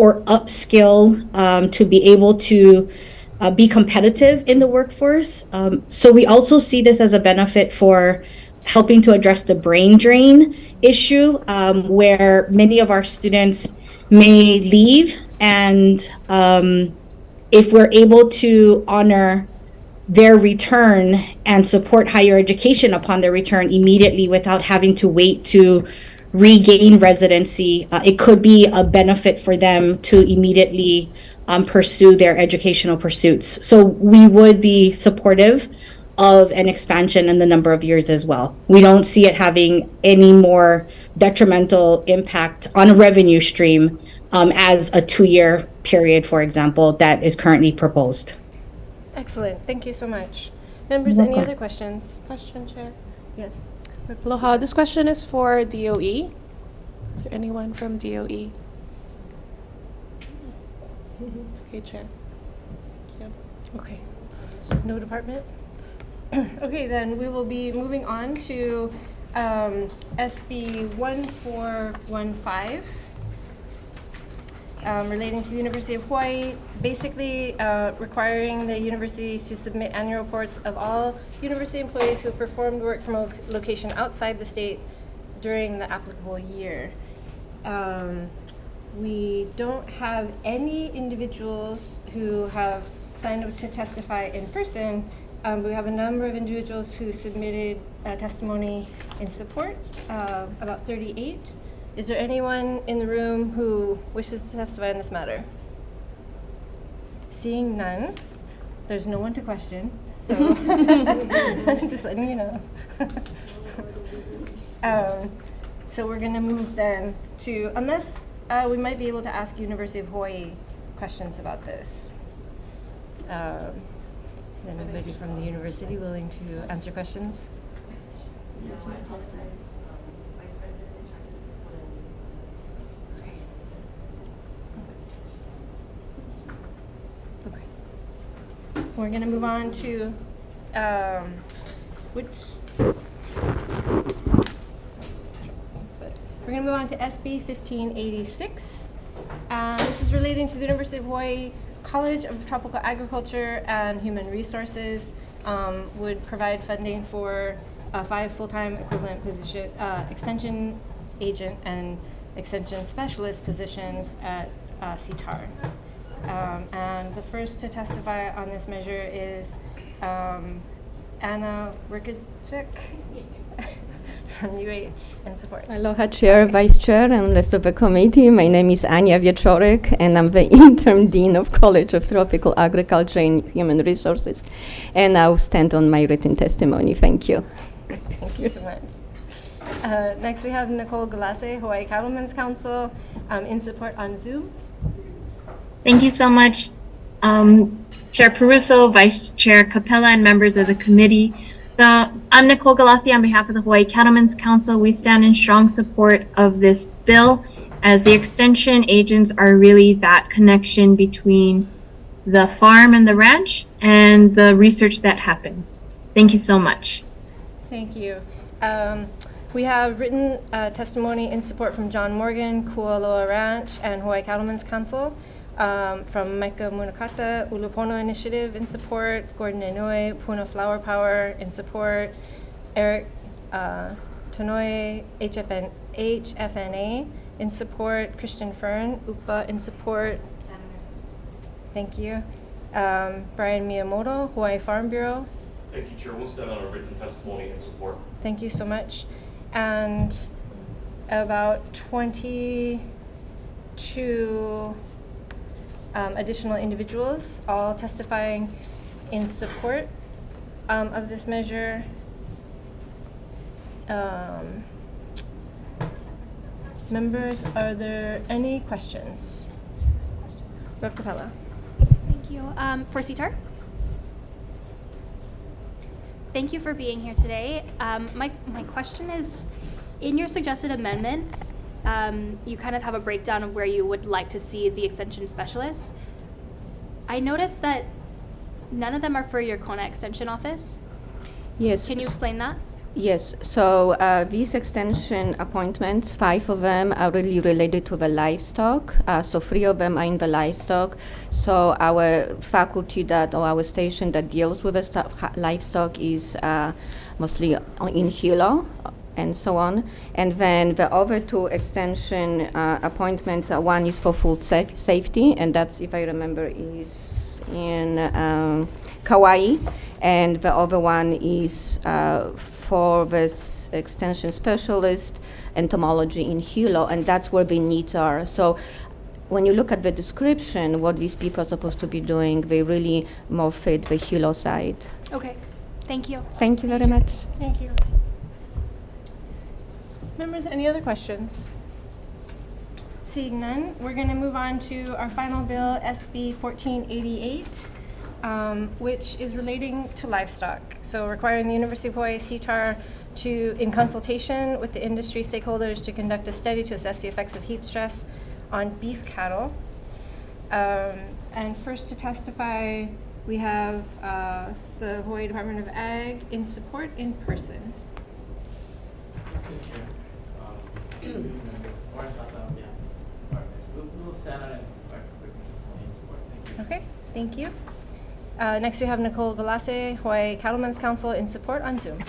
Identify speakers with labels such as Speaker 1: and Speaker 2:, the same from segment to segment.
Speaker 1: or upskill to be able to be competitive in the workforce. So we also see this as a benefit for helping to address the brain drain issue, where many of our students may leave, and if we're able to honor their return and support higher education upon their return immediately without having to wait to regain residency, it could be a benefit for them to immediately pursue their educational pursuits. So we would be supportive of an expansion in the number of years as well. We don't see it having any more detrimental impact on a revenue stream as a 2-year period, for example, that is currently proposed.
Speaker 2: Excellent. Thank you so much. Members, any other questions? Question, Chair? Yes.
Speaker 3: Aloha. This question is for DOE. Is there anyone from DOE? It's okay, Chair. Thank you.
Speaker 2: Okay. No department? Okay, then we will be moving on to SB 1415. Relating to the University of Hawaii, basically requiring the universities to submit annual reports of all university employees who have performed work from a location outside the state during the applicable year. We don't have any individuals who have signed up to testify in person. We have a number of individuals who submitted testimony in support, about 38. Is there anyone in the room who wishes to testify on this matter? Seeing none, there's no one to question, so just letting you know. So we're going to move then to, unless we might be able to ask University of Hawaii questions about this. Is anybody from the university willing to answer questions? We're going to move on to we're going to move on to SB 1586. This is relating to the University of Hawaii College of Tropical Agriculture and Human Resources. Would provide funding for 5 full-time equivalent position extension agent and extension specialist positions at CTAR. And the first to testify on this measure is Anna Rikicek from UH in support.
Speaker 4: Aloha, Chair, Vice Chair, and rest of the committee. My name is Anya Wieczorek, and I'm the Interim Dean of College of Tropical Agriculture and Human Resources. And I'll stand on my written testimony. Thank you.
Speaker 2: Thank you so much. Next, we have Nicole Galase, Hawaii Cattlemen's Council, in support on Zoom.
Speaker 5: Thank you so much, Chair Peruso, Vice Chair Capella, and members of the committee. I'm Nicole Galassi on behalf of the Hawaii Cattlemen's Council. We stand in strong support of this bill, as the extension agents are really that connection between the farm and the ranch and the research that happens. Thank you so much.
Speaker 2: Thank you. We have written testimony in support from John Morgan, Kualoa Ranch, and Hawaii Cattlemen's Council. From Micah Munakata, Ulupono Initiative in support, Gordon Inouye, Puna Flower Power in support, Eric Tonoe, HFNA in support, Christian Fern, UPA in support. Thank you. Brian Miyamoto, Hawaii Farm Bureau.
Speaker 6: Thank you, Chair. We'll stand on a written testimony in support.
Speaker 2: Thank you so much. And about 22 additional individuals, all testifying in support of this measure. Members, are there any questions? Rep. Capella.
Speaker 7: Thank you. For CTAR? Thank you for being here today. My question is, in your suggested amendments, you kind of have a breakdown of where you would like to see the extension specialists. I noticed that none of them are for your Kona Extension Office.
Speaker 4: Yes.
Speaker 7: Can you explain that?
Speaker 4: Yes, so these extension appointments, 5 of them are really related to the livestock. So 3 of them are in the livestock. So our faculty or our station that deals with the livestock is mostly in Hilo and so on. And then the other 2 extension appointments, one is for food safety, and that's, if I remember, is in Kauai. And the other one is for this extension specialist entomology in Hilo, and that's where the needs are. So when you look at the description, what these people are supposed to be doing, they really more fit the Hilo side.
Speaker 7: Okay, thank you.
Speaker 4: Thank you very much.
Speaker 3: Thank you. Members, any other questions?
Speaker 2: Seeing none, we're going to move on to our final bill, SB 1488, which is relating to livestock. So requiring the University of Hawaii CTAR to, in consultation with the industry stakeholders, to conduct a study to assess the effects of heat stress on beef cattle. And first to testify, we have the Hawaii Department of Ag in support in person. Okay, thank you. Next we have Nicole Galase, Hawaii Cattlemen's Council in support on Zoom.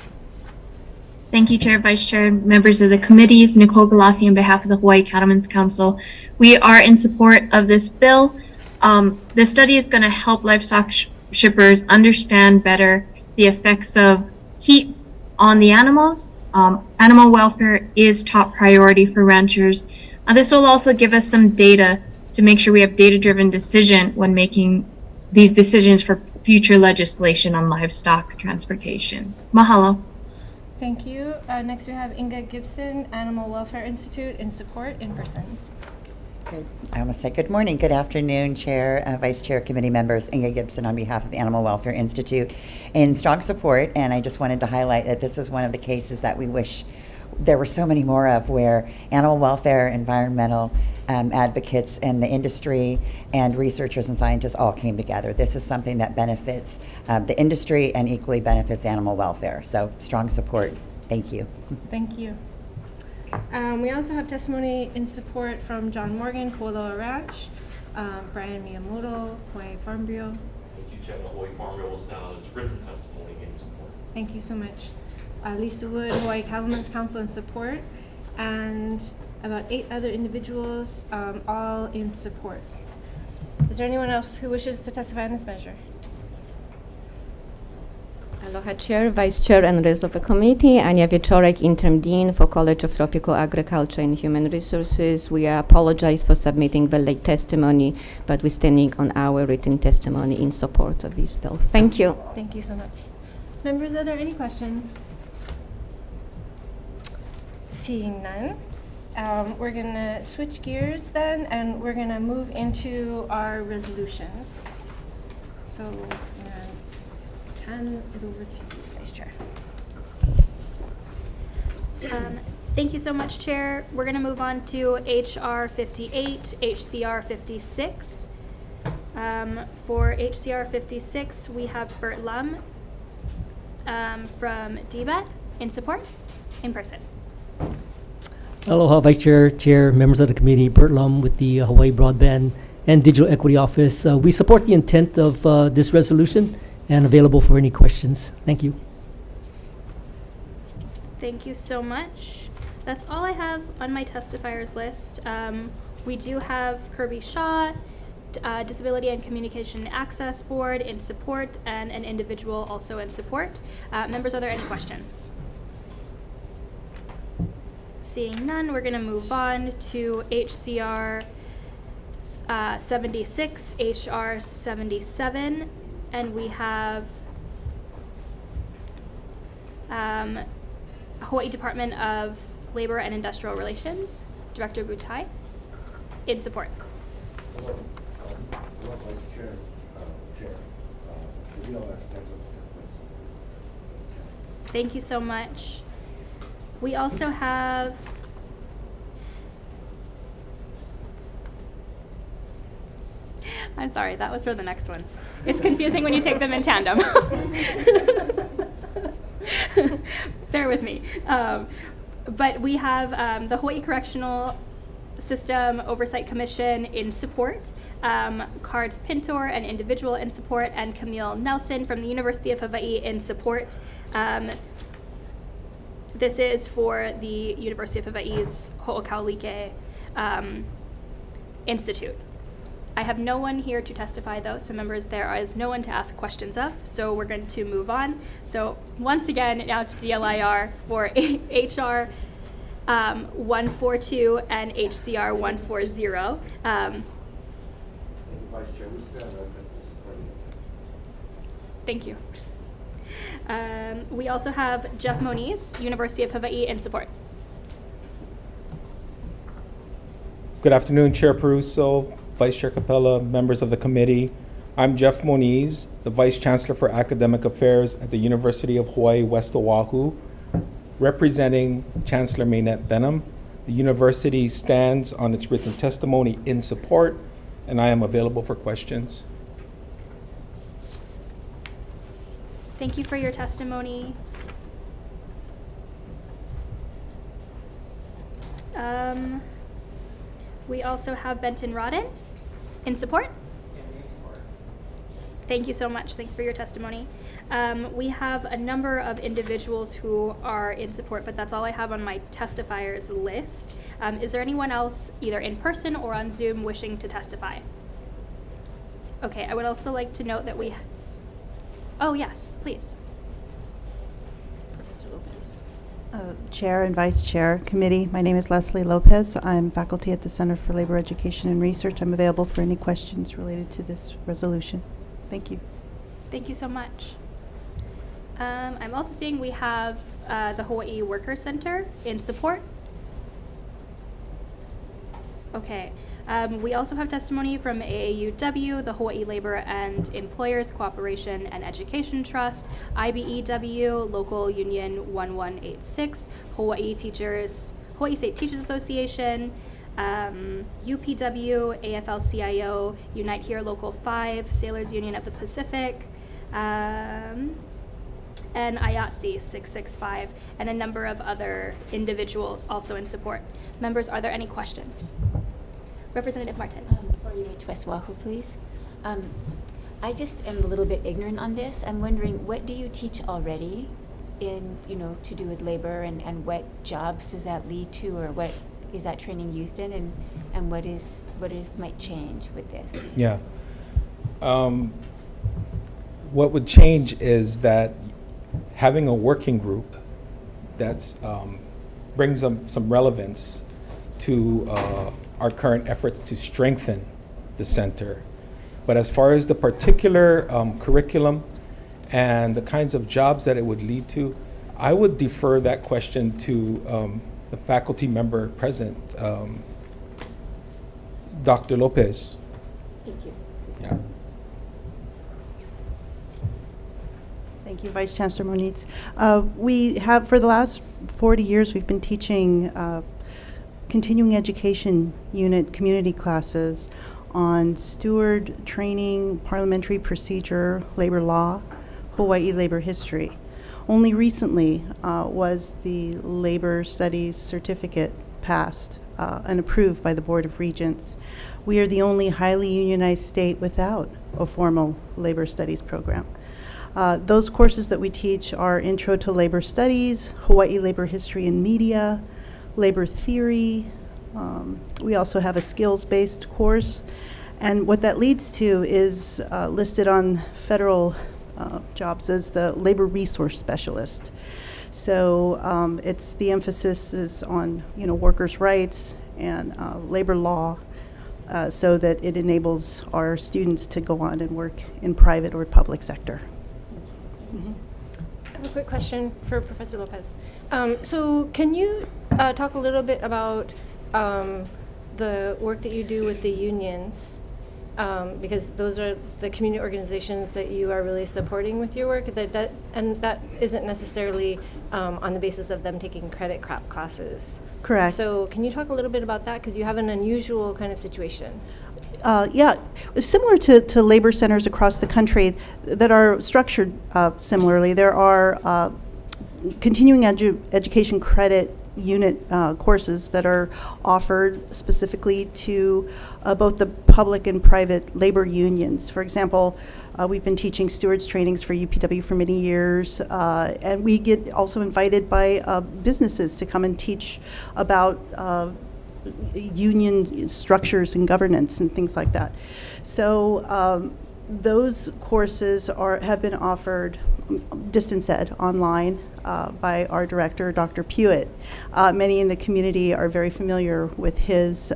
Speaker 5: Thank you, Chair, Vice Chair, members of the committees. Nicole Galassi on behalf of the Hawaii Cattlemen's Council. We are in support of this bill. This study is going to help livestock shippers understand better the effects of heat on the animals. Animal welfare is top priority for ranchers. This will also give us some data to make sure we have data-driven decision when making these decisions for future legislation on livestock transportation. Mahalo.
Speaker 2: Thank you. Next we have Inga Gibson, Animal Welfare Institute in support in person.
Speaker 8: Good. I almost said good morning, good afternoon, Chair, Vice Chair, committee members. Inga Gibson on behalf of the Animal Welfare Institute in strong support. And I just wanted to highlight that this is one of the cases that we wish there were so many more of, where animal welfare, environmental advocates, and the industry and researchers and scientists all came together. This is something that benefits the industry and equally benefits animal welfare. So strong support. Thank you.
Speaker 2: Thank you. We also have testimony in support from John Morgan, Kualoa Ranch, Brian Miyamoto, Hawaii Farm Bureau.
Speaker 6: Thank you, Chair. The Hawaii Farm Bureau will stand on its written testimony in support.
Speaker 2: Thank you so much. Lisa Wood, Hawaii Cattlemen's Council in support, and about 8 other individuals, all in support. Is there anyone else who wishes to testify on this measure?
Speaker 4: Aloha Chair, Vice Chair, and rest of the committee. Anya Wieczorek, Interim Dean for College of Tropical Agriculture and Human Resources. We apologize for submitting the late testimony, but we're standing on our written testimony in support of this bill. Thank you.
Speaker 2: Thank you so much. Members, are there any questions? Seeing none, we're going to switch gears then, and we're going to move into our resolutions. So I'm going to hand it over to you, Vice Chair.
Speaker 7: Thank you so much, Chair. We're going to move on to HR 58, HCR 56. For HCR 56, we have Bert Lum from DBET in support, in person.
Speaker 9: Aloha, Vice Chair, Chair, members of the committee. Bert Lum with the Hawaii Broadband and Digital Equity Office. We support the intent of this resolution and available for any questions. Thank you.
Speaker 7: Thank you so much. That's all I have on my testifiers list. We do have Kirby Shaw, Disability and Communication Access Board in support, and an individual also in support. Members, are there any questions? Seeing none, we're going to move on to HCR 76, HR 77, and we have Hawaii Department of Labor and Industrial Relations, Director Butai, in support.
Speaker 10: Hello, Vice Chair,
Speaker 7: Thank you so much. We also have I'm sorry, that was for the next one. It's confusing when you take them in tandem. bear with me. But we have the Hawaii Correctional System Oversight Commission in support, Cards Pintor, an individual in support, and Camille Nelson from the University of Hawaii in support. This is for the University of Hawaii's Ho'okaulike Institute. I have no one here to testify, though, so members, there is no one to ask questions of, so we're going to move on. So once again, now to DLIR for HR 142 and HCR 140.
Speaker 10: Thank you, Vice Chair. We stand
Speaker 7: Thank you. We also have Jeff Moniz, University of Hawaii, in support.
Speaker 11: Good afternoon, Chair Peruso, Vice Chair Capella, members of the committee. I'm Jeff Moniz, the Vice Chancellor for Academic Affairs at the University of Hawaii, West Oahu, representing Chancellor Maynette Benham. The university stands on its written testimony in support, and I am available for questions.
Speaker 7: Thank you for your testimony. We also have Benton Rodden in support. Thank you so much. Thanks for your testimony. We have a number of individuals who are in support, but that's all I have on my testifiers list. Is there anyone else, either in person or on Zoom, wishing to testify? Okay, I would also like to note that we... Oh, yes, please. Professor Lopez.
Speaker 12: Chair and Vice Chair Committee, my name is Leslie Lopez. I'm faculty at the Center for Labor Education and Research. I'm available for any questions related to this resolution. Thank you.
Speaker 7: Thank you so much. I'm also seeing we have the Hawaii Worker Center in support. Okay. We also have testimony from AAUW, the Hawaii Labor and Employers Cooperation and Education Trust, IBEW, Local Union 1186, Hawaii State Teachers Association, UPW, AFL-CIO, Unite Here Local 5, Sailors Union of the Pacific, and IATSE 665, and a number of other individuals also in support. Members, are there any questions? Representative Martin.
Speaker 13: For UH West Oahu, please. I just am a little bit ignorant on this. I'm wondering, what do you teach already in, to do with labor, and what jobs does that lead to, or what is that training used in, and what might change with this?
Speaker 11: Yeah. What would change is that having a working group that's brings some relevance to our current efforts to strengthen the center. But as far as the particular curriculum and the kinds of jobs that it would lead to, I would defer that question to the faculty member present, Dr. Lopez.
Speaker 12: Thank you.
Speaker 11: Yeah.
Speaker 12: Thank you, Vice Chancellor Moniz. We have, for the last 40 years, we've been teaching continuing education unit community classes on steward training, parliamentary procedure, labor law, Hawaii labor history. Only recently was the labor studies certificate passed and approved by the Board of Regents. We are the only highly unionized state without a formal labor studies program. Those courses that we teach are Intro to Labor Studies, Hawaii Labor History and Media, Labor Theory. We also have a skills-based course. And what that leads to is listed on federal jobs as the Labor Resource Specialist. So it's the emphasis is on workers' rights and labor law so that it enables our students to go on and work in private or public sector.
Speaker 2: I have a quick question for Professor Lopez. So can you talk a little bit about the work that you do with the unions? Because those are the community organizations that you are really supporting with your work, and that isn't necessarily on the basis of them taking credit classes.
Speaker 12: Correct.
Speaker 2: So can you talk a little bit about that? Because you have an unusual kind of situation.
Speaker 12: Yeah, similar to labor centers across the country that are structured similarly. There are continuing education credit unit courses that are offered specifically to both the public and private labor unions. For example, we've been teaching stewards trainings for UPW for many years, and we get also invited by businesses to come and teach about union structures and governance and things like that. So those courses have been offered distance ed online by our director, Dr. Pewitt. Many in the community are very familiar with his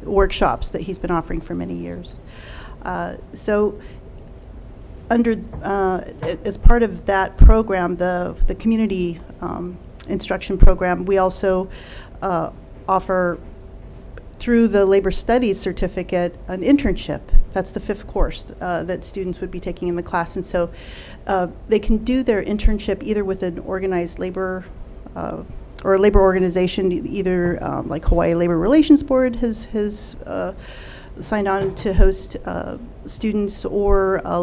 Speaker 12: workshops that he's been offering for many years. So under, as part of that program, the community instruction program, we also offer, through the labor studies certificate, an internship. That's the 5th course that students would be taking in the class. And so they can do their internship either with an organized labor or a labor organization, either like Hawaii Labor Relations Board has signed on to host students, or a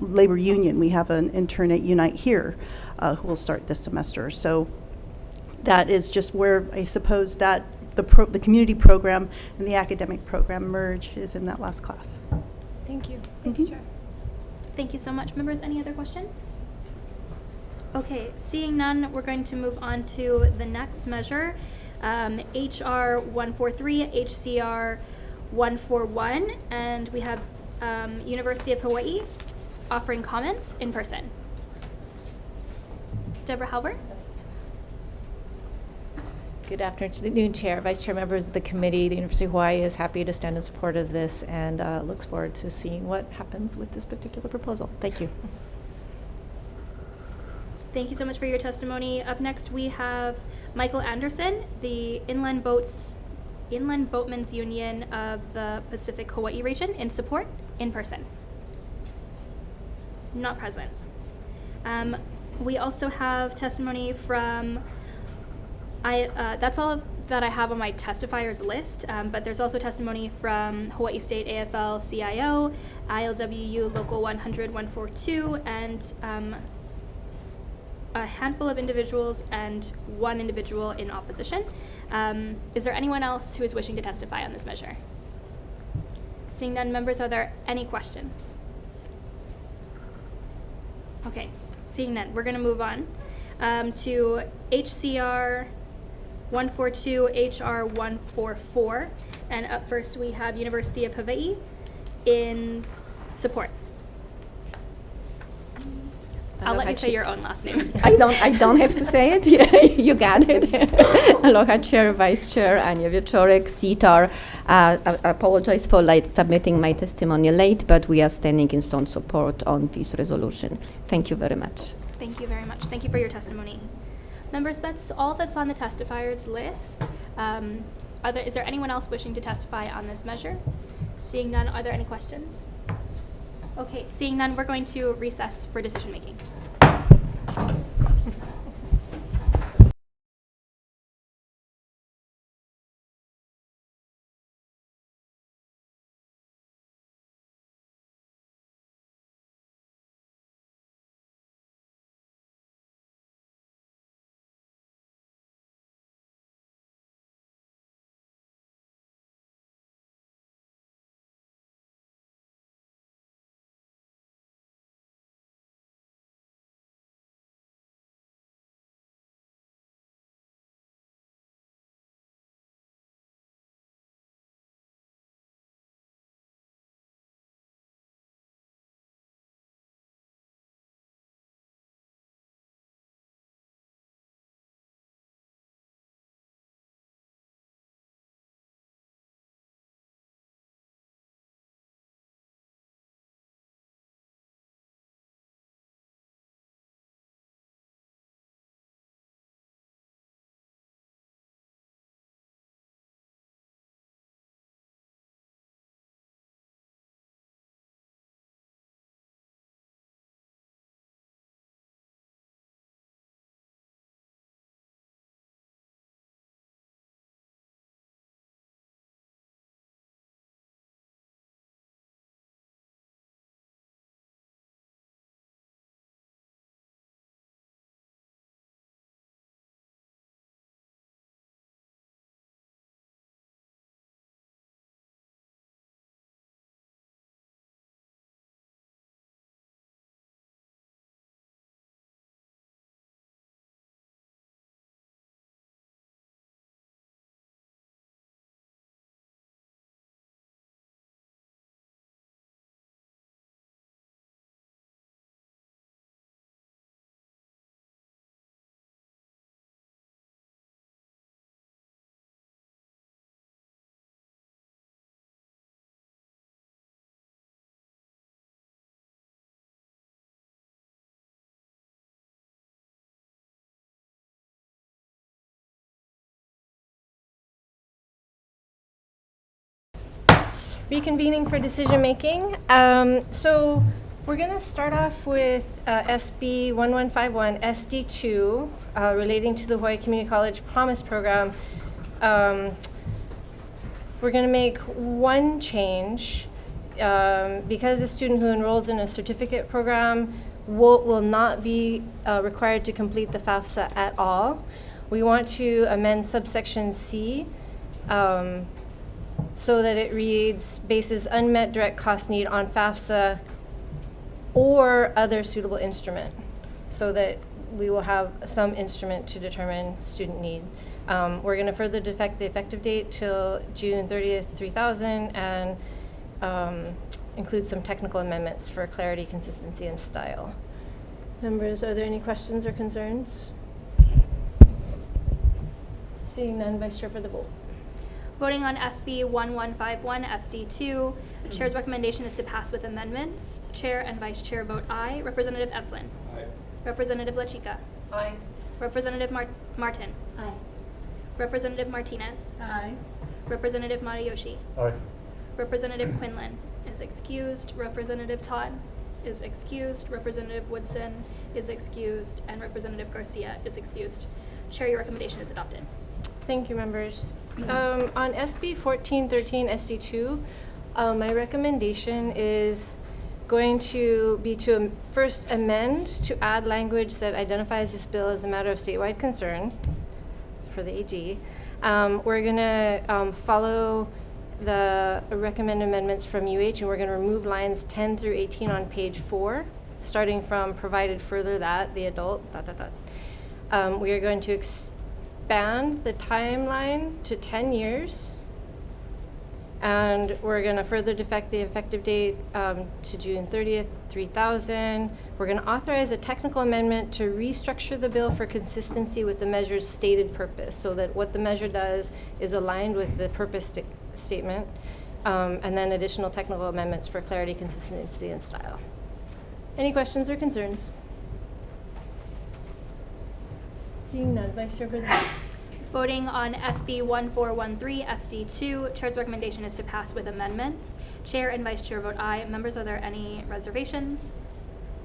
Speaker 12: labor union. We have an intern at Unite Here who will start this semester. So that is just where I suppose that the community program and the academic program merge, is in that last class.
Speaker 7: Thank you. Thank you, Chair. Thank you so much. Members, any other questions? Okay, seeing none, we're going to move on to the next measure, HR 143, HCR 141, and we have University of Hawaii offering comments in person. Deborah Halbert.
Speaker 14: Good afternoon, Chair, Vice Chair, members of the committee. The University of Hawaii is happy to stand in support of this and looks forward to seeing what happens with this particular proposal. Thank you.
Speaker 7: Thank you so much for your testimony. Up next, we have Michael Anderson, the Inland Boatmen's Union of the Pacific Hawaii region, in support, in person. Not present. We also have testimony from, that's all that I have on my testifiers list, but there's also testimony from Hawaii State AFL-CIO, ILWU Local 100-142, and a handful of individuals and one individual in opposition. Is there anyone else who is wishing to testify on this measure? Seeing none, members, are there any questions? Okay, seeing none, we're going to move on to HCR 142, HR 144, and up first we have University of Hawaii in support. I'll let you say your own last name.
Speaker 4: I don't have to say it. Yeah, you got it. Aloha, Chair, Vice Chair, Anya Wieczorek, CTAR. I apologize for submitting my testimony late, but we are standing in strong support on this resolution. Thank you very much.
Speaker 7: Thank you very much. Thank you for your testimony. Members, that's all that's on the testifiers list. Is there anyone else wishing to testify on this measure? Seeing none, are there any questions? Okay, seeing none, we're going to recess for decision making.
Speaker 2: reconvening for decision making. So we're going to start off with SB 1151 SD2 relating to the Hawaii Community College Promise Program. We're going to make one change because a student who enrolls in a certificate program will not be required to complete the FAFSA at all. We want to amend subsection C so that it reads, bases unmet direct cost need on FAFSA or other suitable instrument, so that we will have some instrument to determine student need. We're going to further defect the effective date till June 30th, 3000, and include some technical amendments for clarity, consistency, and style. Members, are there any questions or concerns? Seeing none, Vice Chair for the vote.
Speaker 7: Voting on SB 1151 SD2, Chair's recommendation is to pass with amendments. Chair and Vice Chair vote aye. Representative Evslin.
Speaker 10: Aye.
Speaker 7: Representative LaChica.
Speaker 3: Aye.
Speaker 7: Representative Martin.
Speaker 3: Aye.
Speaker 7: Representative Martinez.
Speaker 3: Aye.
Speaker 7: Representative Matayoshi.
Speaker 10: Aye.
Speaker 7: Representative Quinlan is excused. Representative Todd is excused. Representative Woodson is excused. And Representative Garcia is excused. Chair, your recommendation is adopted.
Speaker 2: Thank you, members. On SB 1413 SD2, my recommendation is going to be to first amend to add language that identifies this bill as a matter of statewide concern for the AG. We're going to follow the recommended amendments from UH, and we're going to remove lines 10 through 18 on page 4, starting from provided further that the adult, we are going to expand the timeline to 10 years, and we're going to further defect the effective date to June 30th, 3000. We're going to authorize a technical amendment to restructure the bill for consistency with the measure's stated purpose, so that what the measure does is aligned with the purpose statement, and then additional technical amendments for clarity, consistency, and style. Any questions or concerns? Seeing none, Vice Chair for the vote.
Speaker 7: Voting on SB 1413 SD2, Chair's recommendation is to pass with amendments. Chair and Vice Chair vote aye. Members, are there any reservations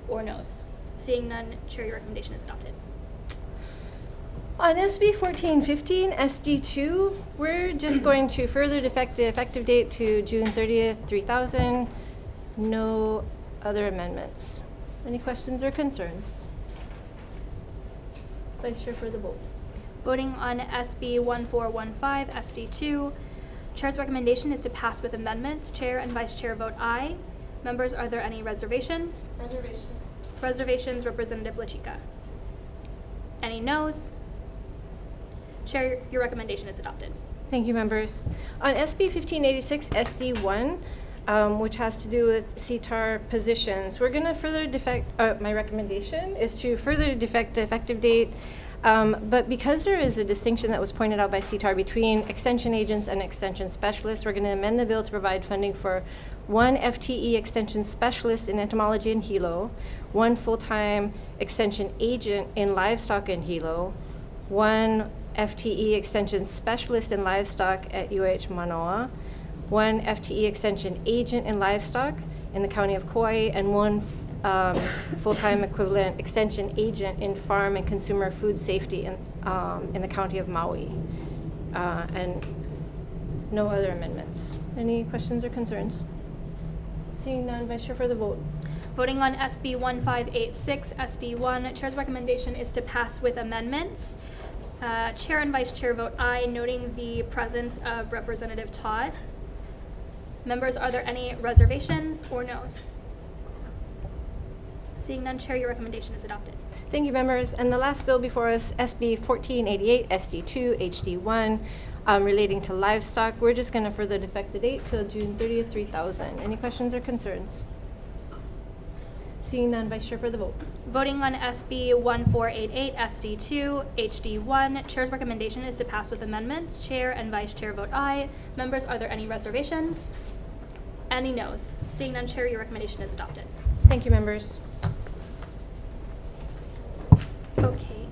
Speaker 7: or noes? Seeing none, Chair, your recommendation is adopted.
Speaker 2: On SB 1415 SD2, we're just going to further defect the effective date to June 30th, 3000. No other amendments. Any questions or concerns? Vice Chair for the vote.
Speaker 7: Voting on SB 1415 SD2, Chair's recommendation is to pass with amendments. Chair and Vice Chair vote aye. Members, are there any reservations? Reservations, Representative LaChica. Any noes? Chair, your recommendation is adopted.
Speaker 2: Thank you, members. On SB 1586 SD1, which has to do with CTAR positions, we're going to further defect, my recommendation is to further defect the effective date, but because there is a distinction that was pointed out by CTAR between extension agents and extension specialists, we're going to amend the bill to provide funding for one FTE extension specialist in entomology and helo, one full-time extension agent in livestock and helo, one FTE extension specialist in livestock at UH Manoa, one FTE extension agent in livestock in the county of Kauai, and one full-time equivalent extension agent in farm and consumer food safety in the county of Maui. And no other amendments. Any questions or concerns? Seeing none, Vice Chair for the vote.
Speaker 7: Voting on SB 1586 SD1, Chair's recommendation is to pass with amendments. Chair and Vice Chair vote aye, noting the presence of Representative Todd. Members, are there any reservations or noes? Seeing none, Chair, your recommendation is adopted.
Speaker 2: Thank you, members. And the last bill before us, SB 1488 SD2 HD1, relating to livestock. We're just going to further defect the date till June 30th, 3000. Any questions or concerns? Seeing none, Vice Chair for the vote.
Speaker 7: Voting on SB 1488 SD2 HD1, Chair's recommendation is to pass with amendments. Chair and Vice Chair vote aye. Members, are there any reservations? Any noes? Seeing none, Chair, your recommendation is adopted.
Speaker 2: Thank you, members.
Speaker 7: Okay.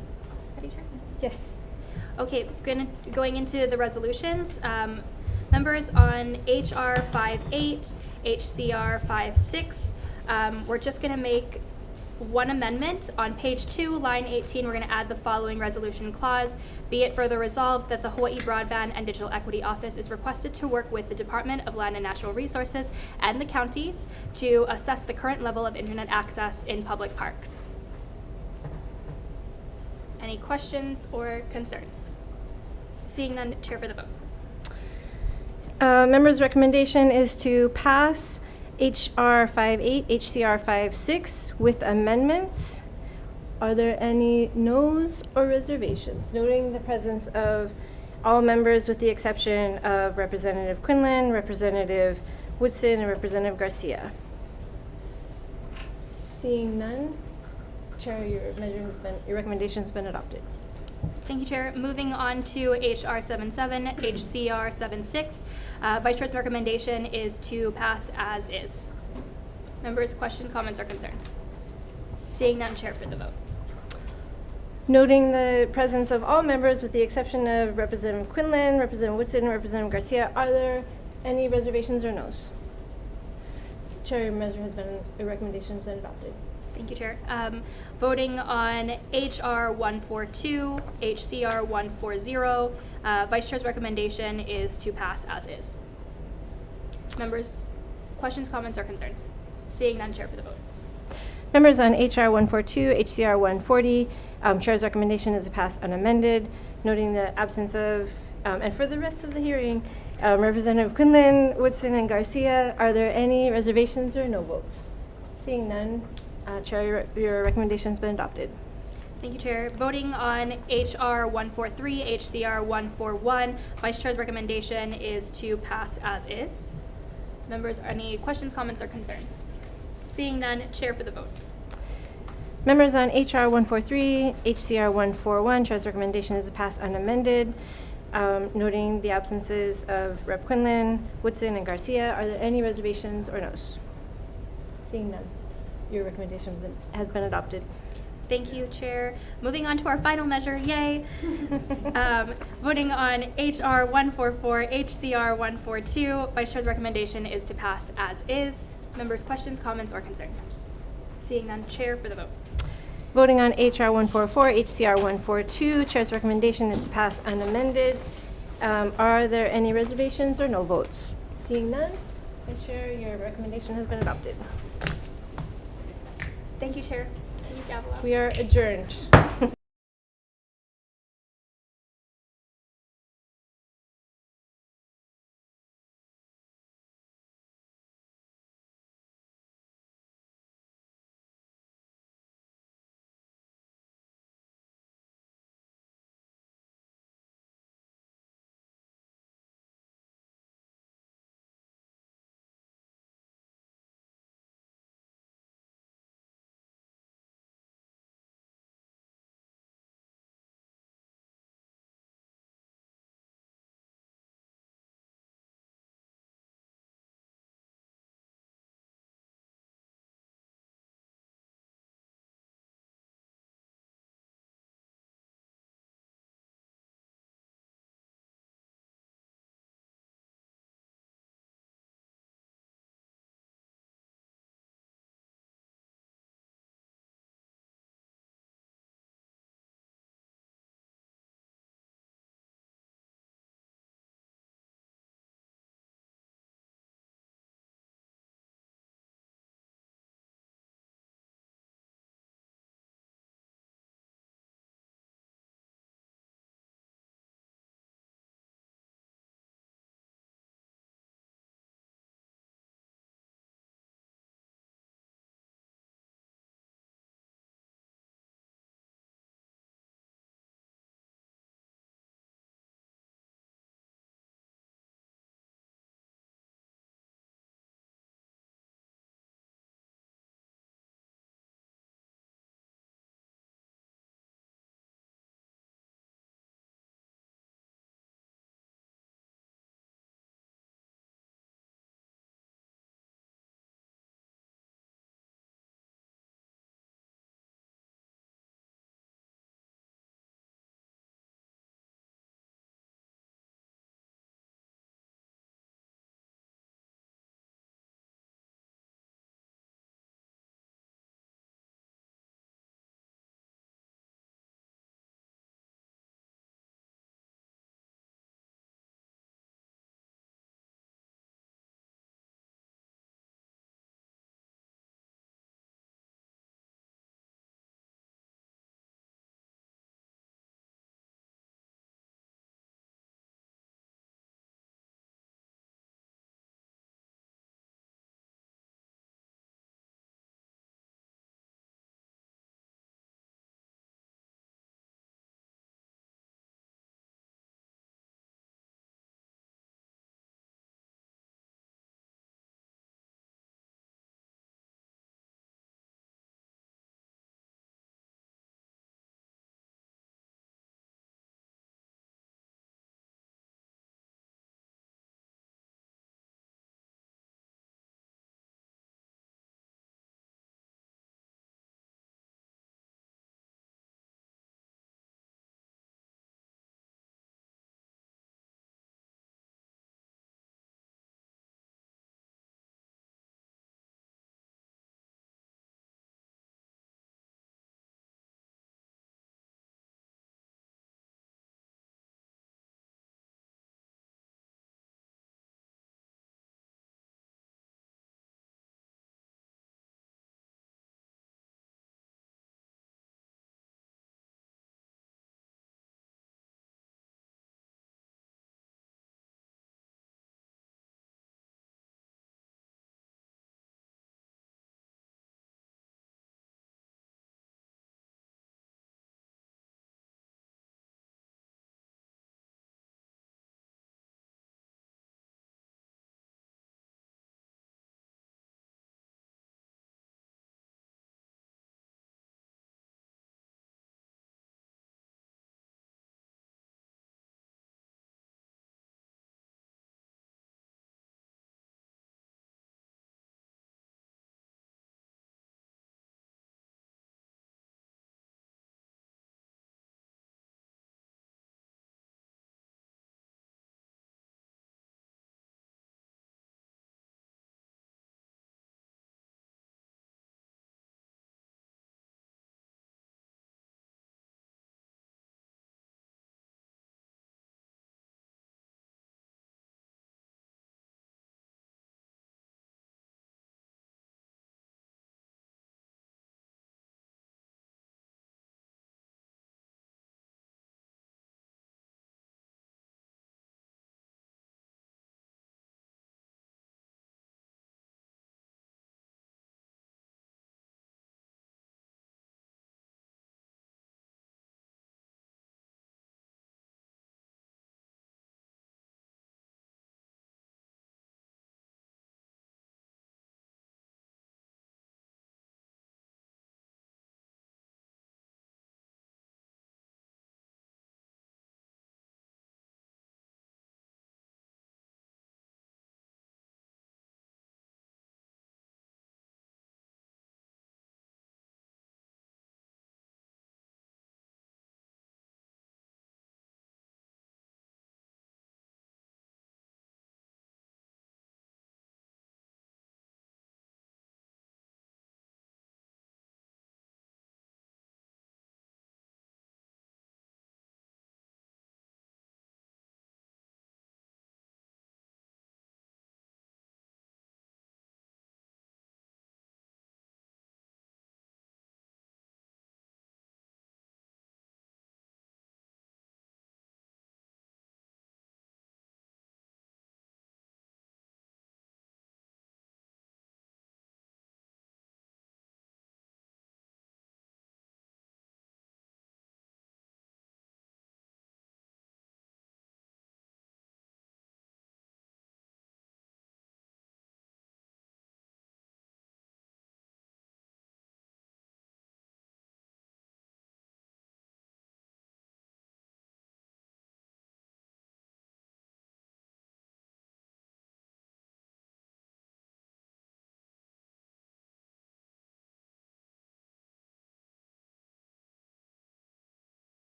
Speaker 7: Ready, Chair?
Speaker 2: Yes.
Speaker 7: Okay, going into the resolutions. Members, on HR 58, HCR 56, we're just going to make one amendment. On page 2, line 18, we're going to add the following resolution clause. Be it further resolved that the Hawaii Broadband and Digital Equity Office is requested to work with the Department of Land and Natural Resources and the counties to assess the current level of internet access in public parks. Any questions or concerns? Seeing none, chair for the vote.
Speaker 2: Members' recommendation is to pass HR 58, HCR 56 with amendments. Are there any noes or reservations? Noting the presence of all members with the exception of Representative Quinlan, Representative Woodson, and Representative Garcia. Seeing none, Chair, your recommendation has been adopted.
Speaker 7: Thank you, Chair. Moving on to HR 77, HCR 76. Vice Chair's recommendation is to pass as is. Members, questions, comments, or concerns? Seeing none, Chair for the vote.
Speaker 2: Noting the presence of all members with the exception of Representative Quinlan, Representative Woodson, and Representative Garcia, are there any reservations or noes? Chair, your recommendation has been adopted.
Speaker 7: Thank you, Chair. Voting on HR 142, HCR 140, Vice Chair's recommendation is to pass as is. Members, questions, comments, or concerns? Seeing none, Chair for the vote.
Speaker 2: Members, on HR 142, HCR 140, Chair's recommendation is to pass unamended, noting the absence of, and for the rest of the hearing, Representative Quinlan, Woodson, and Garcia, are there any reservations or no votes? Seeing none, Chair, your recommendation has been adopted.
Speaker 7: Thank you, Chair. Voting on HR 143, HCR 141, Vice Chair's recommendation is to pass as is. Members, any questions, comments, or concerns? Seeing none, Chair for the vote.
Speaker 2: Members, on HR 143, HCR 141, Chair's recommendation is to pass unamended, noting the absences of Rep. Quinlan, Woodson, and Garcia. Are there any reservations or no's? Seeing none, your recommendation has been adopted.
Speaker 7: Thank you, Chair. Moving on to our final measure, yay. Voting on HR 144, HCR 142, Vice Chair's recommendation is to pass as is. Members, questions, comments, or concerns? Seeing none, Chair for the vote.
Speaker 2: Voting on HR 144, HCR 142, Chair's recommendation is to pass unamended. Are there any reservations or no votes? Seeing none, Vice Chair, your recommendation has been adopted.
Speaker 7: Thank you, Chair. Can you gavel out?
Speaker 2: We are adjourned.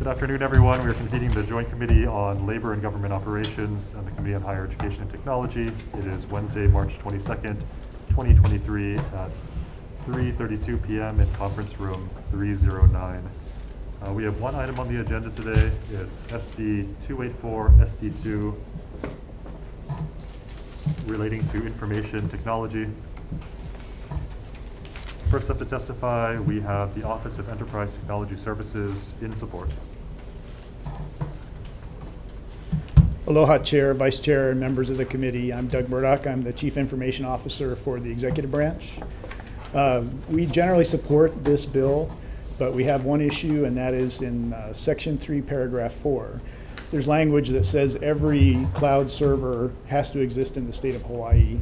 Speaker 15: Good afternoon, everyone. We are convening the Joint Committee on Labor and Government Operations and the Committee on Higher Education and Technology. It is Wednesday, March 22nd, 2023 at 3:32 p.m. in conference room 309. We have one item on the agenda today. It's SB 284 SD2 relating to information technology. First up to testify, we have the Office of Enterprise Technology Services in support.
Speaker 16: Aloha, Chair, Vice Chair, and members of the committee. I'm Doug Murdoch. I'm the Chief Information Officer for the Executive Branch. We generally support this bill, but we have one issue, and that is in Section 3, Paragraph 4. There's language that says every cloud server has to exist in the state of Hawaii.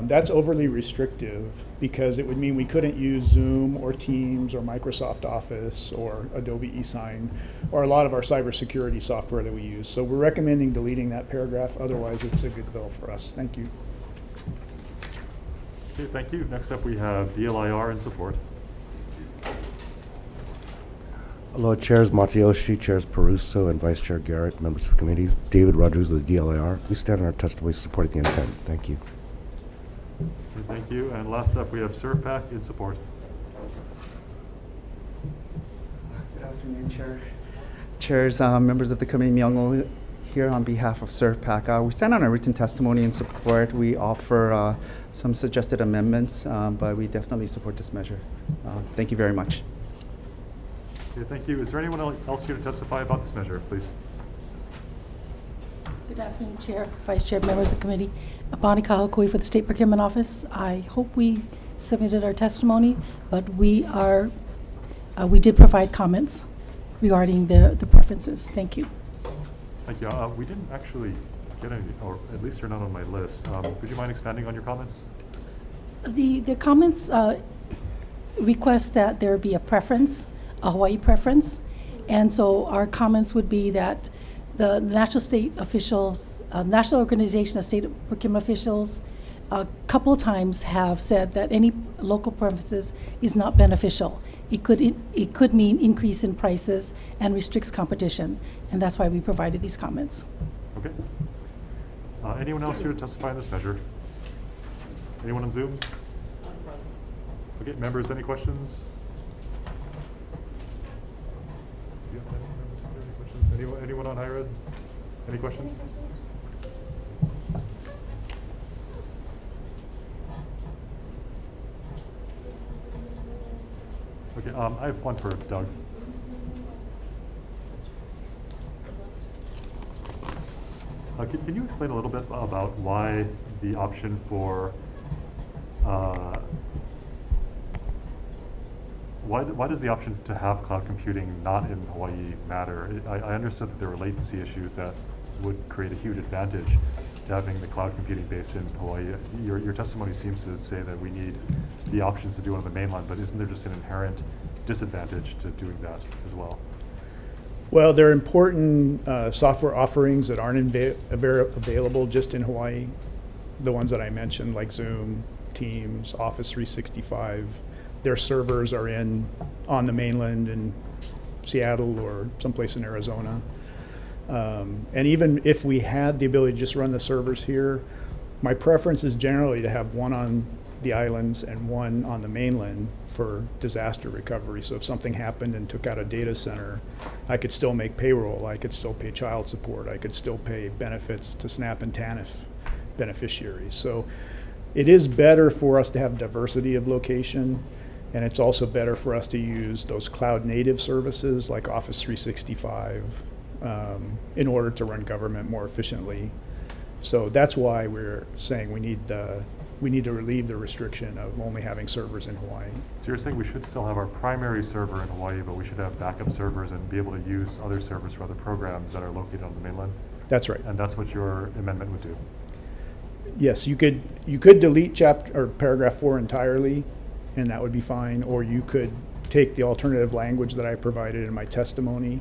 Speaker 16: That's overly restrictive because it would mean we couldn't use Zoom or Teams or Microsoft Office or Adobe eSign or a lot of our cybersecurity software that we use. So we're recommending deleting that paragraph. Otherwise, it's a good bill for us. Thank you.
Speaker 15: Okay, thank you. Next up, we have DLIR in support.
Speaker 10: Hello, Chairs Matayoshi, Chairs Peruso, and Vice Chair Garrett, members of the committees. David Rogers with the DLIR. We stand on our testimony supporting the intent. Thank you.
Speaker 15: Okay, thank you. And last up, we have ServPAC in support.
Speaker 17: Good afternoon, Chair. Chairs, members of the committee, Myung-Oh here on behalf of ServPAC. We stand on a written testimony in support. We offer some suggested amendments, but we definitely support this measure. Thank you very much.
Speaker 15: Okay, thank you. Is there anyone else here to testify about this measure, please?
Speaker 18: Good afternoon, Chair, Vice Chair, members of the committee. Bonnie Kahokui for the State Procurement Office. I hope we submitted our testimony, but we did provide comments regarding the preferences. Thank you.
Speaker 15: Thank you. We didn't actually get any, or at least you're not on my list. Would you mind expanding on your comments?
Speaker 18: The comments request that there be a preference, a Hawaii preference, and so our comments would be that the national state officials, National Organization of State Procurement Officials, a couple of times have said that any local preferences is not beneficial. It could mean increase in prices and restricts competition, and that's why we provided these comments.
Speaker 15: Okay. Anyone else here to testify on this measure? Anyone on Zoom? Okay, members, any questions? Anyone on higher ed? Any questions? Okay, I have one for Doug. Can you explain a little bit about why the option for why does the option to have cloud computing not in Hawaii matter? I understood that there were latency issues that would create a huge advantage to having the cloud computing base in Hawaii. Your testimony seems to say that we need the options to do it on the mainland, but isn't there just an inherent disadvantage to doing that as well?
Speaker 16: Well, there are important software offerings that aren't available just in Hawaii. The ones that I mentioned, like Zoom, Teams, Office 365. Their servers are on the mainland in Seattle or someplace in Arizona. And even if we had the ability to just run the servers here, my preference is generally to have one on the islands and one on the mainland for disaster recovery. So if something happened and took out a data center, I could still make payroll, I could still pay child support, I could still pay benefits to SNAP and TANF beneficiaries. So it is better for us to have diversity of location, and it's also better for us to use those cloud native services like Office 365 in order to run government more efficiently. So that's why we're saying we need to relieve the restriction of only having servers in Hawaii.
Speaker 15: So you're saying we should still have our primary server in Hawaii, but we should have backup servers and be able to use other servers for other programs that are located on the mainland?
Speaker 16: That's right.
Speaker 15: And that's what your amendment would do?
Speaker 16: Yes, you could delete paragraph 4 entirely, and that would be fine, or you could take the alternative language that I provided in my testimony,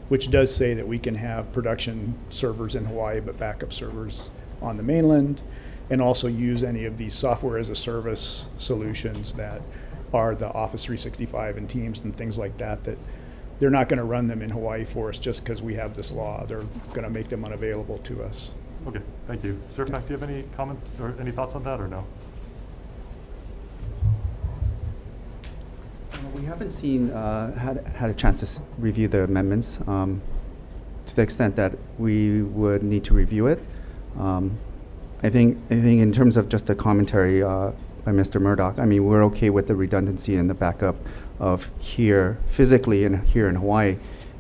Speaker 16: which does say that we can have production servers in Hawaii but backup servers on the mainland, and also use any of these software as a service solutions that are the Office 365 and Teams and things like that they're not going to run them in Hawaii for us just because we have this law. They're going to make them unavailable to us.
Speaker 15: Okay, thank you. Surfpac, do you have any comment or any thoughts on that or no?
Speaker 17: We haven't seen, had a chance to review the amendments to the extent that we would need to review it. I think in terms of just the commentary by Mr. Murdoch, I mean, we're okay with the redundancy and the backup of here physically and here in Hawaii,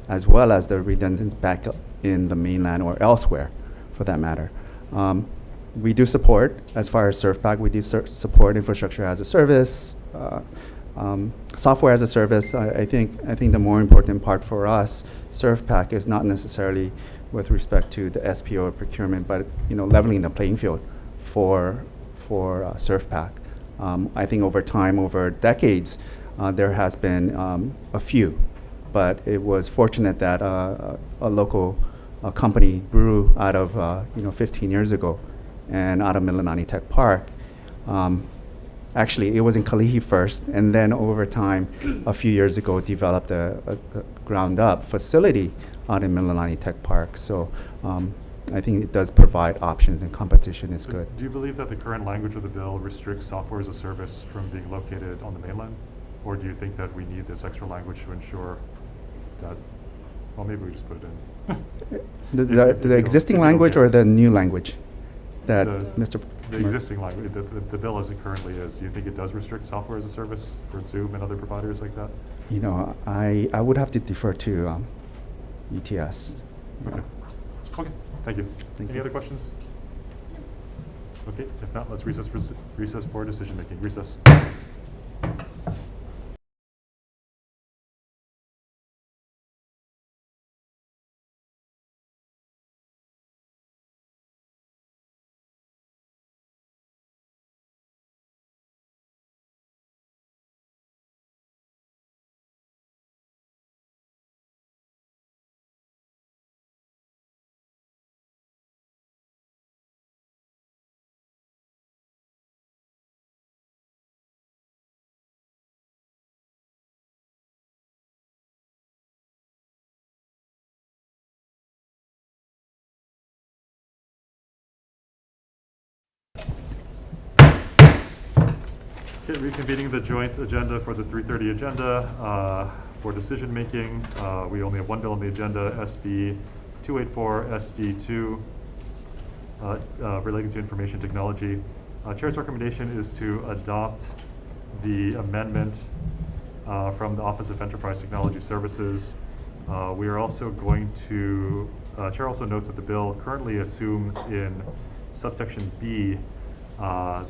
Speaker 17: as well as the redundant backup in the mainland or elsewhere, for that matter. We do support, as far as SurfPack, we do support infrastructure as a service, software as a service. I think the more important part for us, SurfPack, is not necessarily with respect to the SPO or procurement, but leveling the playing field for SurfPack. I think over time, over decades, there has been a few, but it was fortunate that a local company grew out of 15 years ago, and out of Mililani Tech Park. Actually, it was in Kalihi first, and then over time, a few years ago, developed a ground-up facility out in Mililani Tech Park. So I think it does provide options, and competition is good.
Speaker 15: Do you believe that the current language of the bill restricts software as a service from being located on the mainland? Or do you think that we need this extra language to ensure that, well, maybe we just put it in.
Speaker 17: The existing language or the new language that Mr.
Speaker 15: The existing language, the bill as it currently is, do you think it does restrict software as a service for Zoom and other providers like that?
Speaker 17: I would have to defer to ETS.
Speaker 15: Okay. Okay, thank you. Any other questions? Okay, if not, let's recess for decision making. Recess. Reconvening the joint agenda for the 3:30 agenda for decision making. We only have one bill on the agenda, SB 284 SD2, relating to information technology. Chair's recommendation is to adopt the amendment from the Office of Enterprise Technology Services. We are also going to, Chair also notes that the bill currently assumes in subsection B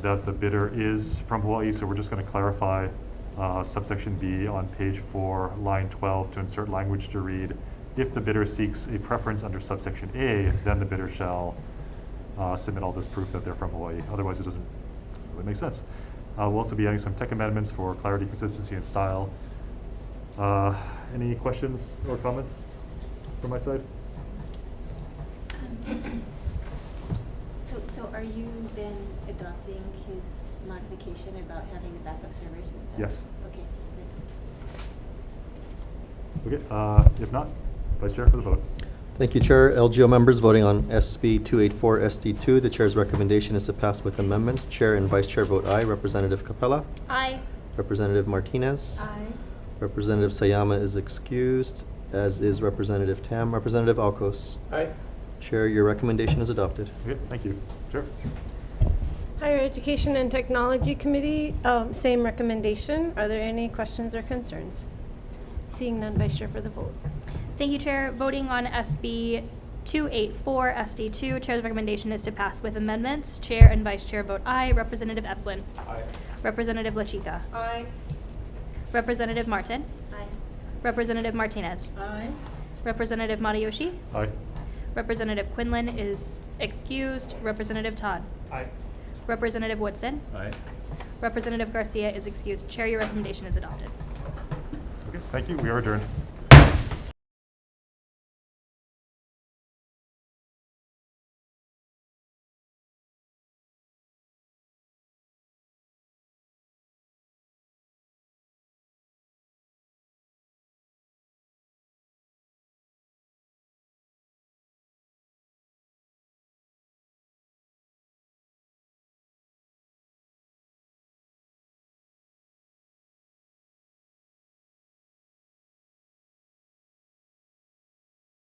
Speaker 15: that the bidder is from Hawaii, so we're just going to clarify subsection B on page 4, line 12, to insert language to read, if the bidder seeks a preference under subsection A, then the bidder shall submit all this proof that they're from Hawaii. Otherwise, it doesn't really make sense. We'll also be adding some tech amendments for clarity, consistency, and style. Any questions or comments from my side?
Speaker 13: So are you then adopting his modification about having the backup servers and stuff?
Speaker 15: Yes.
Speaker 13: Okay, thanks.
Speaker 15: Okay, if not, Vice Chair for the vote.
Speaker 19: Thank you, Chair. LGO members voting on SB 284 SD2. The Chair's recommendation is to pass with amendments. Chair and Vice Chair vote aye. Representative Capella?
Speaker 7: Aye.
Speaker 19: Representative Martinez?
Speaker 7: Aye.
Speaker 19: Representative Sayama is excused, as is Representative Tam. Representative Alcos?
Speaker 11: Aye.
Speaker 19: Chair, your recommendation is adopted.
Speaker 15: Okay, thank you. Chair.
Speaker 2: Higher Education and Technology Committee, same recommendation. Are there any questions or concerns? Seeing none, Vice Chair for the vote.
Speaker 7: Thank you, Chair. Voting on SB 284 SD2, Chair's recommendation is to pass with amendments. Chair and Vice Chair vote aye. Representative Epslin?
Speaker 11: Aye.
Speaker 7: Representative Lachita?
Speaker 2: Aye.
Speaker 7: Representative Martin?
Speaker 2: Aye.
Speaker 7: Representative Martinez?
Speaker 2: Aye.
Speaker 7: Representative Matayoshi?
Speaker 15: Aye.
Speaker 7: Representative Quinlan is excused. Representative Todd?
Speaker 11: Aye.
Speaker 7: Representative Woodson?
Speaker 11: Aye.
Speaker 7: Representative Garcia is excused. Chair, your recommendation is adopted.
Speaker 15: Okay, thank you. We are adjourned.